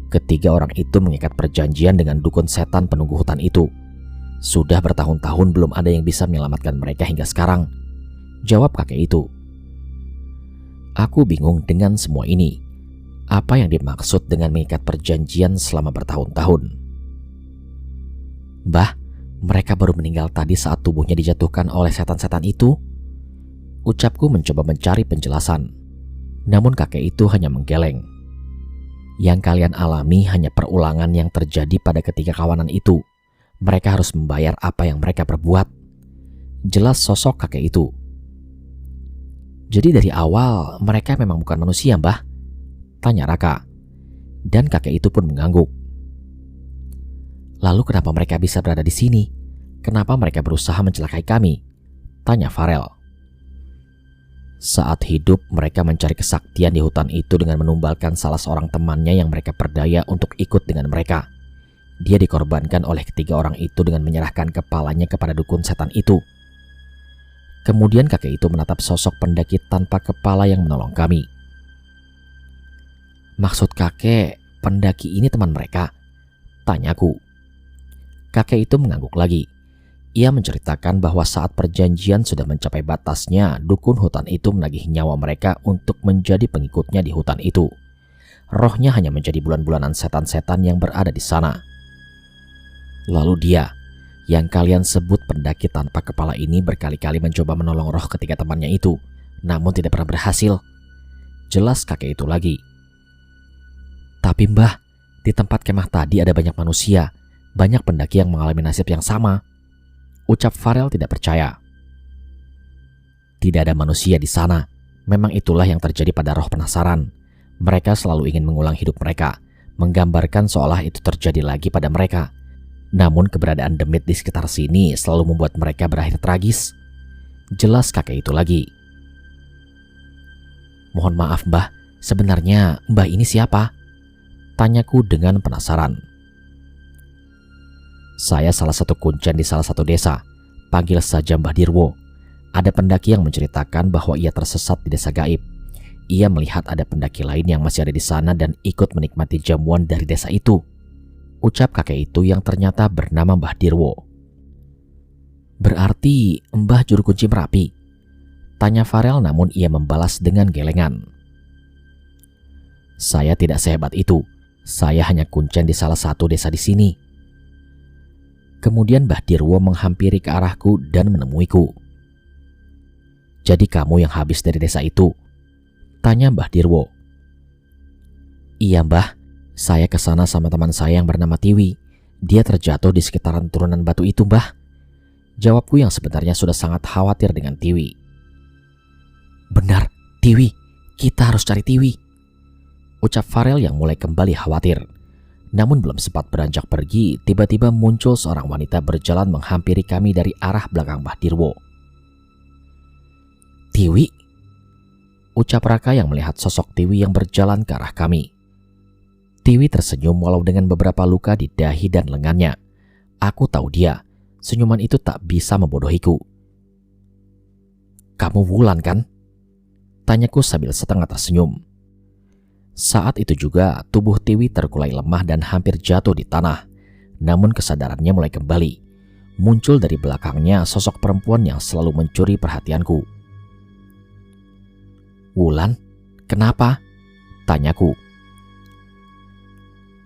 Ketiga orang itu mengikat perjanjian dengan dukun setan penunggu hutan itu. Sudah bertahun-tahun belum ada yang bisa menyelamatkan mereka hingga sekarang, jawab kakek itu. Aku bingung dengan semua ini. Apa yang dimaksud dengan mengikat perjanjian selama bertahun-tahun? "Mbah, mereka baru meninggal tadi saat tubuhnya dijatuhkan oleh setan-setan itu," ucapku mencoba mencari penjelasan. Namun kakek itu hanya menggeleng. "Yang kalian alami hanya perulangan yang terjadi pada ketiga kawanan itu. Mereka harus membayar apa yang mereka perbuat," jelas sosok kakek itu. "Jadi dari awal mereka memang bukan manusia, Mbah?" tanya Raka. Dan kakek itu pun mengangguk. "Lalu kenapa mereka bisa berada di sini? Kenapa mereka berusaha mencelakai kami?" tanya Farel. "Saat hidup mereka mencari kesaktian di hutan itu dengan menumbalkan salah seorang temannya yang mereka perdaya untuk ikut dengan mereka. Dia dikorbankan oleh ketiga orang itu dengan menyerahkan kepalanya kepada dukun setan itu." Kemudian kakek itu menatap sosok pendaki tanpa kepala yang menolong kami. "Maksud kakek, pendaki ini teman mereka?" tanyaku. Kakek itu mengangguk lagi. Ia menceritakan bahwa saat perjanjian sudah mencapai batasnya, dukun hutan itu menagih nyawa mereka untuk menjadi pengikutnya di hutan itu. Rohnya hanya menjadi bulan-bulanan setan-setan yang berada di sana. Lalu dia, yang kalian sebut pendaki tanpa kepala ini, berkali-kali mencoba menolong roh ketiga temannya itu, namun tidak pernah berhasil. Jelas kakek itu lagi. Tapi Mbah, di tempat kemah tadi ada banyak manusia, banyak pendaki yang mengalami nasib yang sama. Ucap Farel tidak percaya. Tidak ada manusia di sana. Memang itulah yang terjadi pada roh penasaran. Mereka selalu ingin mengulang hidup mereka, menggambarkan seolah itu terjadi lagi pada mereka. Namun keberadaan demit di sekitar sini selalu membuat mereka berakhir tragis. Jelas kakek itu lagi. Mohon maaf Mbah, sebenarnya Mbah ini siapa? Tanyaku dengan penasaran. Saya salah satu kuncen di salah satu desa. Panggil saja Mbah Dirwo. Ada pendaki yang menceritakan bahwa ia tersesat di desa gaib. Ia melihat ada pendaki lain yang masih ada di sana dan ikut menikmati jamuan dari desa itu. Ucap kakek itu yang ternyata bernama Mbah Dirwo. Berarti Mbah juru kunci Merapi? Tanya Farel, namun ia membalas dengan gelengan. Saya tidak sehebat itu. Saya hanya kuncen di salah satu desa di sini. Kemudian Mbah Dirwo menghampiri ke arahku dan menemuiku. Jadi kamu yang habis dari desa itu? Tanya Mbah Dirwo. Iya Mbah, saya ke sana sama teman saya yang bernama Tiwi. Dia terjatuh di sekitaran turunan batu itu Mbah. Jawabku yang sebenarnya sudah sangat khawatir dengan Tiwi. Benar, Tiwi. Kita harus cari Tiwi. Ucap Farel yang mulai kembali khawatir. Namun belum sempat beranjak pergi, tiba-tiba muncul seorang wanita berjalan menghampiri kami dari arah belakang Mbah Dirwo. Tiwi? Ucap Raka yang melihat sosok Tiwi yang berjalan ke arah kami. Tiwi tersenyum walau dengan beberapa luka di dahi dan lengannya. Aku tahu dia, senyuman itu tak bisa membodohiku. Kamu Wulan kan? Tanyaku sambil setengah tersenyum. Saat itu juga tubuh Tiwi terkulai lemah dan hampir jatuh di tanah. Namun kesadarannya mulai kembali. Muncul dari belakangnya sosok perempuan yang selalu mencuri perhatianku. Wulan, kenapa? Tanyaku.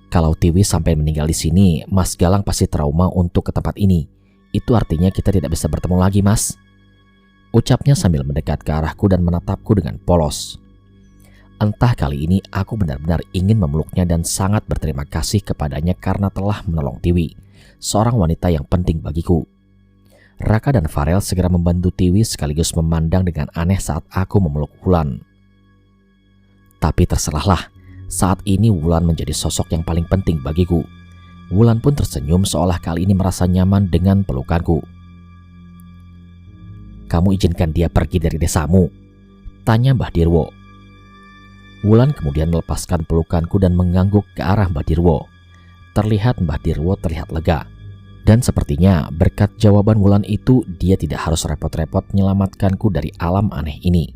Kalau Tiwi sampai meninggal di sini, Mas Galang pasti trauma untuk ke tempat ini. Itu artinya kita tidak bisa bertemu lagi, Mas. Ucapnya sambil mendekat ke arahku dan menatapku dengan polos. Entah kali ini aku benar-benar ingin memeluknya dan sangat berterima kasih kepadanya karena telah menolong Tiwi, seorang wanita yang penting bagiku. Raka dan Farel segera membantu Tiwi sekaligus memandang dengan aneh saat aku memeluk Wulan. Tapi terserahlah, saat ini Wulan menjadi sosok yang paling penting bagiku. Wulan pun tersenyum seolah kali ini merasa nyaman dengan pelukanku. Kamu izinkan dia pergi dari desamu? Tanya Mbah Dirwo. Wulan kemudian melepaskan pelukanku dan mengangguk ke arah Mbah Dirwo. Terlihat Mbah Dirwo terlihat lega. Dan sepertinya berkat jawaban Wulan itu, dia tidak harus repot-repot menyelamatkanku dari alam aneh ini.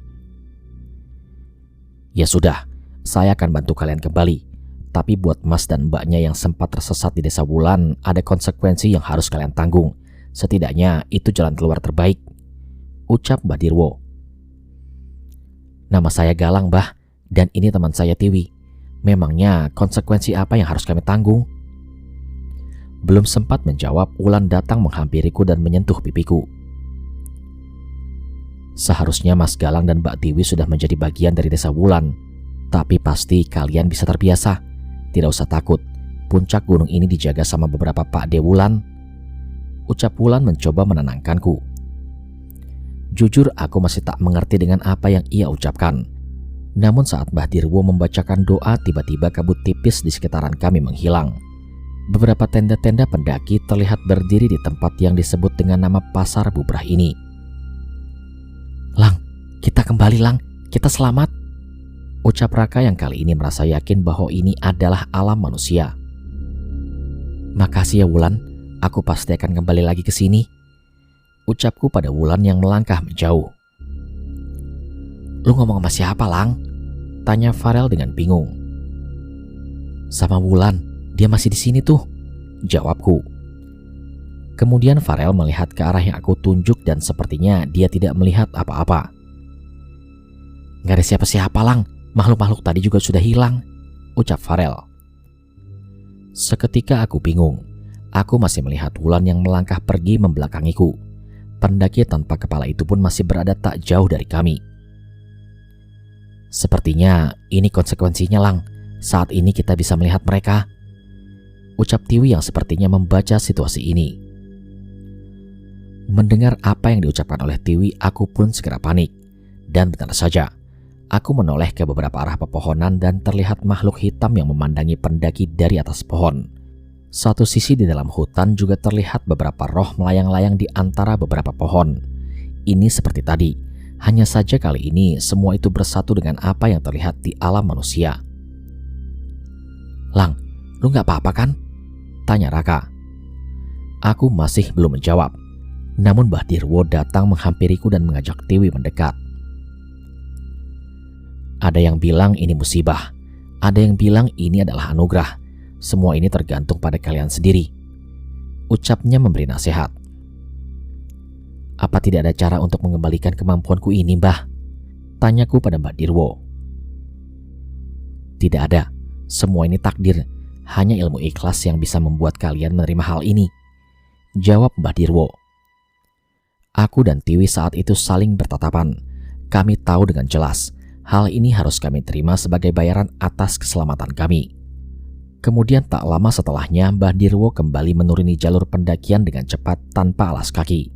Ya sudah, saya akan bantu kalian kembali. Tapi buat Mas dan Mbaknya yang sempat tersesat di desa Wulan, ada konsekuensi yang harus kalian tanggung. Setidaknya itu jalan keluar terbaik. Ucap Mbah Dirwo. Nama saya Galang, Mbah. Dan ini teman saya Tiwi. Memangnya konsekuensi apa yang harus kami tanggung? Belum sempat menjawab, Wulan datang menghampiriku dan menyentuh pipiku. Seharusnya Mas Galang dan Mbak Tiwi sudah menjadi bagian dari desa Wulan. Tapi pasti kalian bisa terbiasa. Tidak usah takut. Puncak gunung ini dijaga sama beberapa Pak De Wulan. Ucap Wulan mencoba menenangkanku. Jujur aku masih tak mengerti dengan apa yang ia ucapkan. Namun saat Mbah Dirwo membacakan doa, tiba-tiba kabut tipis di sekitaran kami menghilang. Beberapa tenda-tenda pendaki terlihat berdiri di tempat yang disebut dengan nama Pasar Bubrah ini. Lang, kita kembali Lang, kita selamat. Ucap Raka yang kali ini merasa yakin bahwa ini adalah alam manusia. Makasih ya Wulan, aku pasti akan kembali lagi ke sini. Ucapku pada Wulan yang melangkah menjauh. Lu ngomong sama siapa Lang? Tanya Farel dengan bingung. Sama Wulan, dia masih di sini tuh. Jawabku. Kemudian Farel melihat ke arah yang aku tunjuk dan sepertinya dia tidak melihat apa-apa. "Gak ada siapa-siapa, Lang. Makhluk-makhluk tadi juga sudah hilang," ucap Farel. Seketika aku bingung. Aku masih melihat Wulan yang melangkah pergi membelakangiku. Pendaki tanpa kepala itu pun masih berada tak jauh dari kami. "Sepertinya ini konsekuensinya, Lang. Saat ini kita bisa melihat mereka," ucap Tiwi yang sepertinya membaca situasi ini. Mendengar apa yang diucapkan oleh Tiwi, aku pun segera panik. Dan benar saja, aku menoleh ke beberapa arah pepohonan dan terlihat makhluk hitam yang memandangi pendaki dari atas pohon. Satu sisi di dalam hutan juga terlihat beberapa roh melayang-layang di antara beberapa pohon. Ini seperti tadi, hanya saja kali ini semua itu bersatu dengan apa yang terlihat di alam manusia. "Lang, lu gak apa-apa kan?" tanya Raka. Aku masih belum menjawab. Namun Mbah Dirwo datang menghampiriku dan mengajak Tiwi mendekat. "Ada yang bilang ini musibah, ada yang bilang ini adalah anugerah. Semua ini tergantung pada kalian sendiri," ucapnya memberi nasihat. "Apa tidak ada cara untuk mengembalikan kemampuanku ini, Mbah?" tanyaku pada Mbah Dirwo. "Tidak ada, semua ini takdir. Hanya ilmu ikhlas yang bisa membuat kalian menerima hal ini," jawab Mbah Dirwo. Aku dan Tiwi saat itu saling bertatapan. Kami tahu dengan jelas, hal ini harus kami terima sebagai bayaran atas keselamatan kami. Kemudian tak lama setelahnya, Mbah Dirwo kembali menuruni jalur pendakian dengan cepat tanpa alas kaki.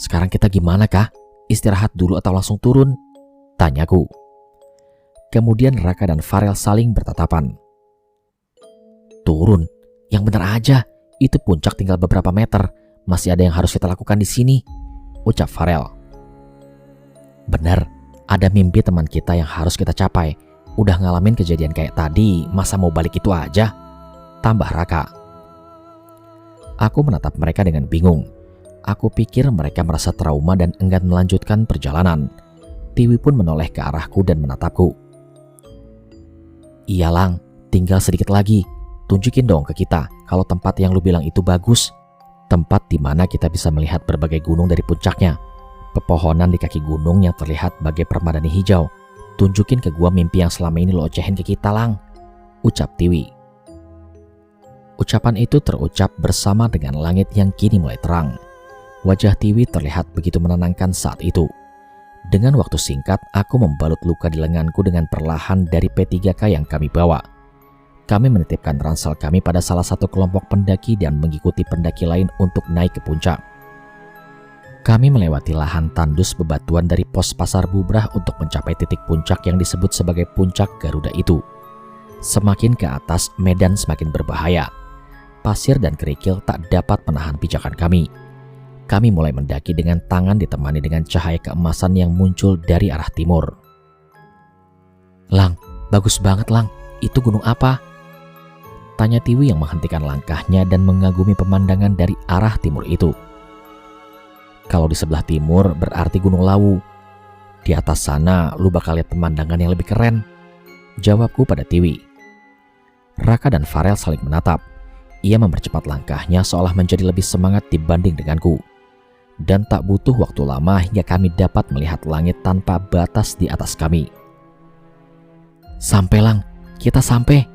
"Sekarang kita gimana, Kah? Istirahat dulu atau langsung turun?" tanyaku. Kemudian Raka dan Farel saling bertatapan. "Turun? Yang benar aja, itu puncak tinggal beberapa meter. Masih ada yang harus kita lakukan di sini," ucap Farel. "Benar, ada mimpi teman kita yang harus kita capai. Udah ngalamin kejadian kayak tadi, masa mau balik itu aja?" tambah Raka. Aku menatap mereka dengan bingung. Aku pikir mereka merasa trauma dan enggan melanjutkan perjalanan. Tiwi pun menoleh ke arahku dan menatapku. "Iya, Lang, tinggal sedikit lagi. Tunjukin dong ke kita kalau tempat yang lu bilang itu bagus. Tempat di mana kita bisa melihat berbagai gunung dari puncaknya. Pepohonan di kaki gunung yang terlihat bagai permadani hijau. Tunjukin ke gua mimpi yang selama ini lo ocehin ke kita, Lang," ucap Tiwi. Ucapan itu terucap bersama dengan langit yang kini mulai terang. Wajah Tiwi terlihat begitu menenangkan saat itu. Dengan waktu singkat, aku membalut luka di lenganku dengan perlahan dari P3K yang kami bawa. Kami menitipkan ransel kami pada salah satu kelompok pendaki dan mengikuti pendaki lain untuk naik ke puncak. Kami melewati lahan tandus bebatuan dari pos Pasar Bubrah untuk mencapai titik puncak yang disebut sebagai Puncak Garuda itu. Semakin ke atas, medan semakin berbahaya. Pasir dan kerikil tak dapat menahan pijakan kami. Kami mulai mendaki dengan tangan ditemani dengan cahaya keemasan yang muncul dari arah timur. "Lang, bagus banget, Lang. Itu gunung apa?" tanya Tiwi yang menghentikan langkahnya dan mengagumi pemandangan dari arah timur itu. "Kalau di sebelah timur berarti Gunung Lawu. Di atas sana lu bakal lihat pemandangan yang lebih keren," jawabku pada Tiwi. Raka dan Farel saling menatap. Ia mempercepat langkahnya seolah menjadi lebih semangat dibanding denganku. Dan tak butuh waktu lama hingga kami dapat melihat langit tanpa batas di atas kami. "Sampai, Lang, kita sampai."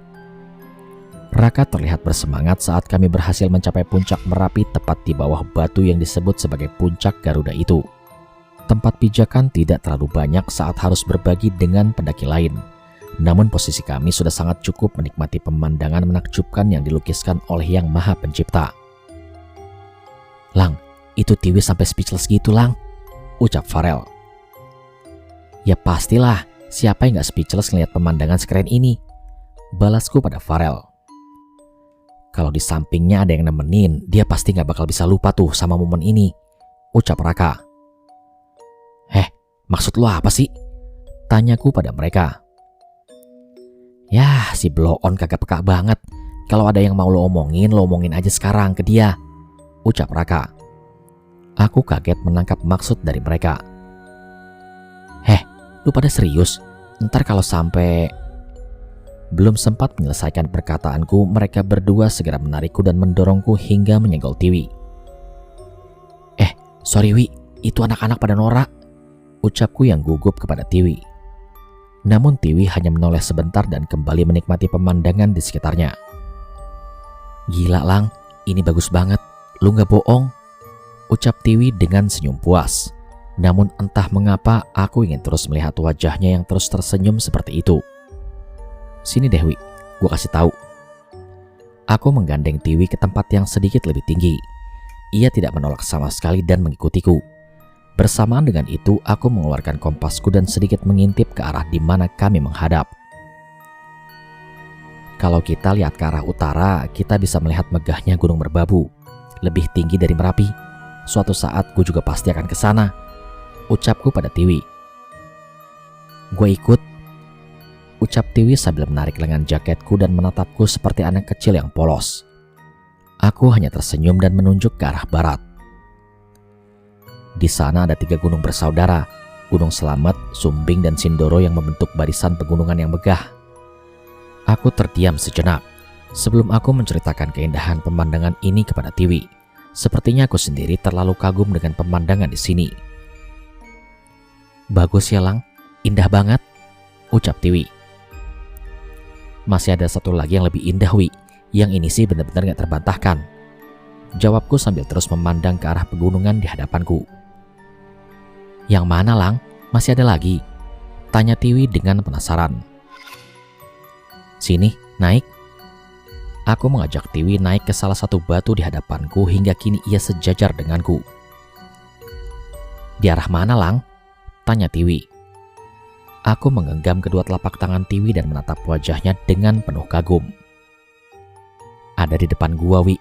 Raka terlihat bersemangat saat kami berhasil mencapai puncak Merapi tepat di bawah batu yang disebut sebagai Puncak Garuda itu. Tempat pijakan tidak terlalu banyak saat harus berbagi dengan pendaki lain. Namun posisi kami sudah sangat cukup menikmati pemandangan menakjubkan yang dilukiskan oleh Yang Maha Pencipta. "Lang, itu Tiwi sampai speechless gitu, Lang," ucap Farel. "Ya pastilah, siapa yang gak speechless ngeliat pemandangan sekeren ini?" balasku pada Farel. "Kalau di sampingnya ada yang nemenin, dia pasti gak bakal bisa lupa tuh sama momen ini," ucap Raka. "Maksud lo apa sih?" tanyaku pada mereka. "Yah, si blow on kagak peka banget. Kalau ada yang mau lo omongin aja sekarang ke dia," ucap Raka. Aku kaget menangkap maksud dari mereka. "Lu Lu pada serius? Ntar kalau sampai... Belum sempat menyelesaikan perkataanku, mereka berdua segera menarikku dan mendorongku hingga menyenggol Tiwi. Sorry Wi, itu anak-anak pada norak, ucapku yang gugup kepada Tiwi. Namun Tiwi hanya menoleh sebentar dan kembali menikmati pemandangan di sekitarnya. Gila Lang, ini bagus banget, lu gak bohong, ucap Tiwi dengan senyum puas. Namun entah mengapa aku ingin terus melihat wajahnya yang terus tersenyum seperti itu. Sini deh Wi, gue kasih tahu. Aku menggandeng Tiwi ke tempat yang sedikit lebih tinggi. Ia tidak menolak sama sekali dan mengikutiku. Bersamaan dengan itu, aku mengeluarkan kompasku dan sedikit mengintip ke arah di mana kami menghadap. Kalau kita lihat ke arah utara, kita bisa melihat megahnya Gunung Merbabu, lebih tinggi dari Merapi. Suatu saat gue juga pasti akan ke sana, ucapku pada Tiwi. Gue ikut, ucap Tiwi sambil menarik lengan jaketku dan menatapku seperti anak kecil yang polos. Aku hanya tersenyum dan menunjuk ke arah barat. Di sana ada 3 gunung bersaudara, Gunung Selamet, Sumbing, dan Sindoro yang membentuk barisan pegunungan yang megah. Aku terdiam sejenak sebelum aku menceritakan keindahan pemandangan ini kepada Tiwi. Sepertinya aku sendiri terlalu kagum dengan pemandangan di sini. Bagus ya Lang, indah banget, ucap Tiwi. Masih ada satu lagi yang lebih indah Wi. Yang ini sih benar-benar gak terbantahkan, jawabku sambil terus memandang ke arah pegunungan di hadapanku. Yang mana Lang? Masih ada lagi? Tanya Tiwi dengan penasaran. Sini, naik. Aku mengajak Tiwi naik ke salah satu batu di hadapanku hingga kini ia sejajar denganku. Di arah mana Lang? Tanya Tiwi. Aku menggenggam kedua telapak tangan Tiwi dan menatap wajahnya dengan penuh kagum. Ada di depan gua Wi,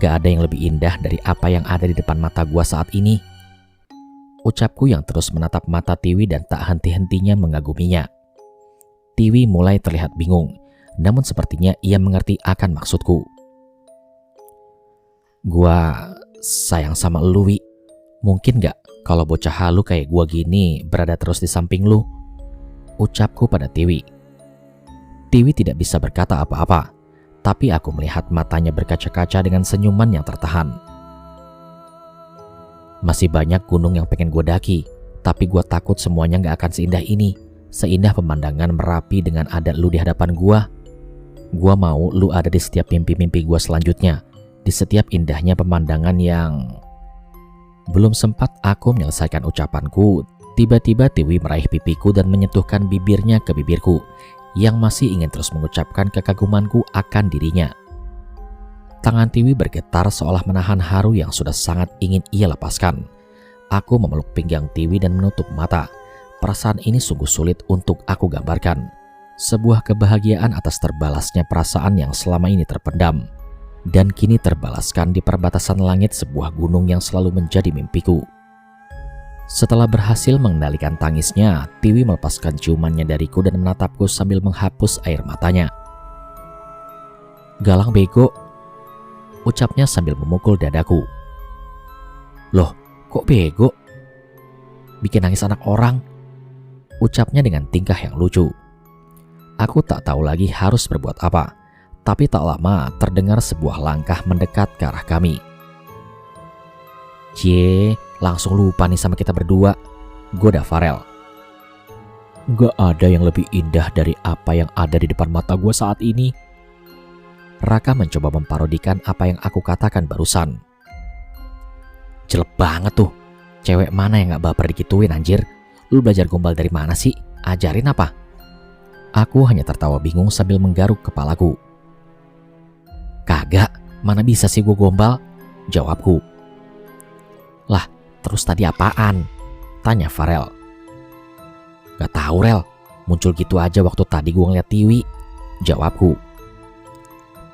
gak ada yang lebih indah dari apa yang ada di depan mata gua saat ini, ucapku yang terus menatap mata Tiwi dan tak henti-hentinya mengaguminya. Tiwi mulai terlihat bingung, namun sepertinya ia mengerti akan maksudku. Gua sayang sama lu Wi, mungkin gak kalau bocah halu kayak gua gini berada terus di samping lu, ucapku pada Tiwi. Tiwi tidak bisa berkata apa-apa, tapi aku melihat matanya berkaca-kaca dengan senyuman yang tertahan. Masih banyak gunung yang pengen gue daki, tapi gue takut semuanya gak akan seindah ini. Seindah pemandangan Merapi dengan ada lu di hadapan gue. Gue mau lu ada di setiap mimpi-mimpi gue selanjutnya, di setiap indahnya pemandangan yang... Belum sempat aku menyelesaikan ucapanku, tiba-tiba Tiwi meraih pipiku dan menyentuhkan bibirnya ke bibirku, yang masih ingin terus mengucapkan kekagumanku akan dirinya. Tangan Tiwi bergetar seolah menahan haru yang sudah sangat ingin ia lepaskan. Aku memeluk pinggang Tiwi dan menutup mata. Perasaan ini sungguh sulit untuk aku gambarkan. Sebuah kebahagiaan atas terbalasnya perasaan yang selama ini terpendam, dan kini terbalaskan di perbatasan langit sebuah gunung yang selalu menjadi mimpiku. Setelah berhasil mengendalikan tangisnya, Tiwi melepaskan ciumannya dariku dan menatapku sambil menghapus air matanya. Galang bego, ucapnya sambil memukul dadaku. Loh, kok bego? Bikin nangis anak orang, ucapnya dengan tingkah yang lucu. Aku tak tahu lagi harus berbuat apa, tapi tak lama terdengar sebuah langkah mendekat ke arah kami. Cie, langsung lupa nih sama kita berdua, goda Farel. Gak ada yang lebih indah dari apa yang ada di depan mata gue saat ini. Raka mencoba memparodikan apa yang aku katakan barusan. Jelek banget tuh, cewek mana yang gak baper digituin anjir. Lu belajar gombal dari mana sih? Ajarin apa? Aku hanya tertawa bingung sambil menggaruk kepalaku. Kagak, mana bisa sih gue gombal? Jawabku. Lah, terus tadi apaan? Tanya Farel. Gak tahu Rel, muncul gitu aja waktu tadi gue ngeliat Tiwi, jawabku.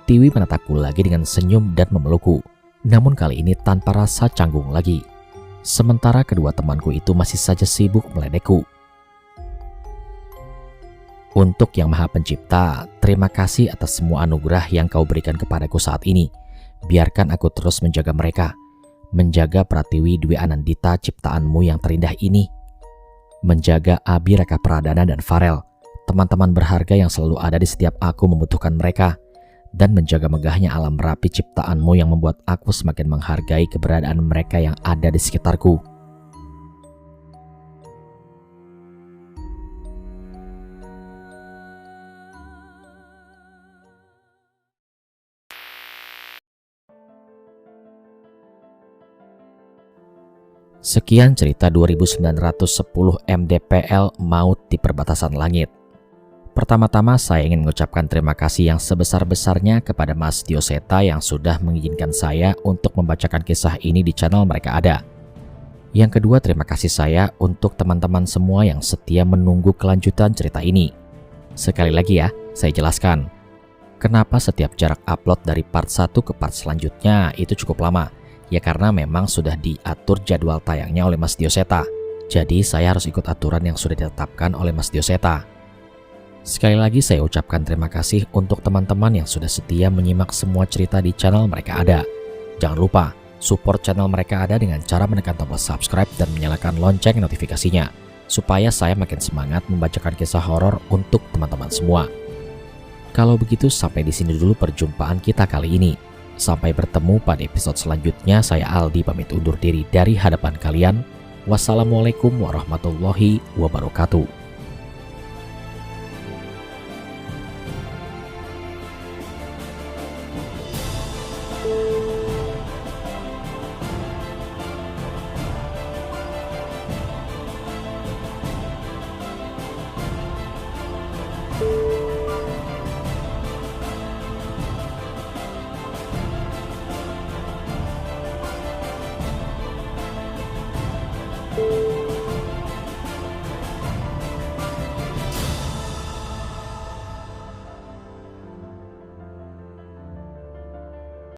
Tiwi menatapku lagi dengan senyum dan memelukku, namun kali ini tanpa rasa canggung lagi. Sementara kedua temanku itu masih saja sibuk meledekku. Untuk Yang Maha Pencipta, terima kasih atas semua anugerah yang kau berikan kepadaku saat ini. Biarkan aku terus menjaga mereka, menjaga Pratiwi Dwi Anandita ciptaanmu yang terindah ini. menjaga Abi, Raka Pradana, dan Farel, teman-teman berharga yang selalu ada di setiap aku membutuhkan mereka, dan menjaga megahnya alam Merapi ciptaanmu yang membuat aku semakin menghargai keberadaan mereka yang ada di sekitarku. Sekian cerita 2910 MDPL Maut di Perbatasan Langit. Pertama-tama saya ingin mengucapkan terima kasih yang sebesar-besarnya kepada Mas Dioseta yang sudah mengizinkan saya untuk membacakan kisah ini di channel Mereka Ada. Yang kedua, terima kasih saya untuk teman-teman semua yang setia menunggu kelanjutan cerita ini. Sekali lagi ya, saya jelaskan kenapa setiap jarak upload dari part 1 ke part selanjutnya itu cukup lama. Ya karena memang sudah diatur jadwal tayangnya oleh Mas Dioseta. Jadi saya harus ikut aturan yang sudah ditetapkan oleh Mas Dioseta. Sekali lagi saya ucapkan terima kasih untuk teman-teman yang sudah setia menyimak semua cerita di channel Mereka Ada. Jangan lupa support channel Mereka Ada dengan cara menekan tombol subscribe dan menyalakan lonceng notifikasinya, supaya saya makin semangat membacakan kisah horor untuk teman-teman semua. Kalau begitu sampai di sini dulu perjumpaan kita kali ini. Sampai bertemu pada episode selanjutnya. Saya Aldi pamit undur diri dari hadapan kalian. Wassalamualaikum warahmatullahi wabarakatuh.